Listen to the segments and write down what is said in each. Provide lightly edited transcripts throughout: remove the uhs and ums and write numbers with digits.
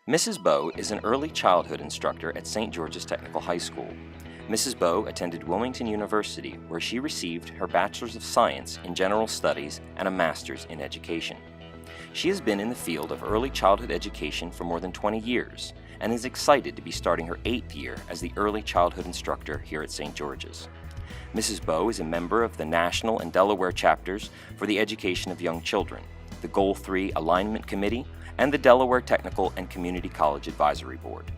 Mrs. Bowe is an early childhood instructor at St. George's Technical High School. Mrs. Bowe attended Wilmington University, where she received her Bachelor's of Science in General Studies and a Master's in Education. She has been in the field of early childhood education for more than 20 years and is excited to be starting her 8th year as the early childhood instructor here at St. George's. Mrs. Bowe is a member of the National and Delaware chapters for the education of young children, the Goal 3 Alignment Committee, and the Delaware Technical and Community College Advisory Board.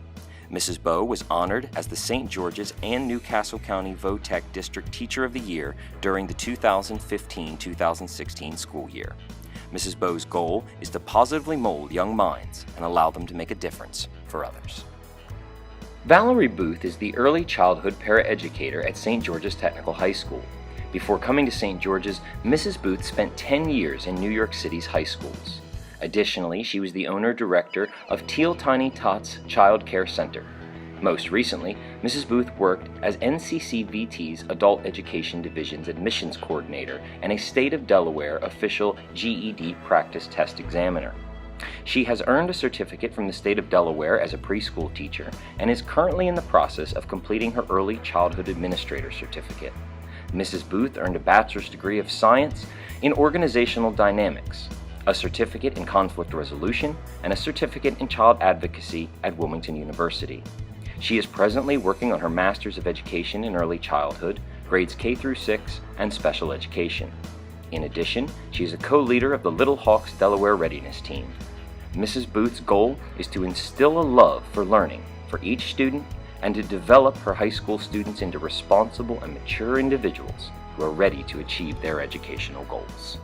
Mrs. Bowe was honored as the St. George's and Newcastle County Vo-Tech District Teacher of the Year during the 2015-2016 school year. Mrs. Bowe's goal is to positively mold young minds and allow them to make a difference for others. Valerie Booth is the early childhood paraeducator at St. George's Technical High School. Before coming to St. George's, Mrs. Booth spent 10 years in New York City's high schools. Additionally, she was the owner-director of Teal Tiny Tots Child Care Center. Most recently, Mrs. Booth worked as NCCVT's Adult Education Division's Admissions Coordinator and a State of Delaware official GED Practice Test Examiner. She has earned a certificate from the State of Delaware as a preschool teacher and is currently in the process of completing her Early Childhood Administrator certificate. Mrs. Booth earned a Bachelor's degree of Science in Organizational Dynamics, a certificate in conflict resolution, and a certificate in child advocacy at Wilmington University. She is presently working on her Master's of Education in Early Childhood, grades K through 6, and special education. In addition, she is a co-leader of the Little Hawks Delaware Readiness Team. Mrs. Booth's goal is to instill a love for learning for each student and to develop her high school students into responsible and mature individuals who are ready to achieve their educational goals.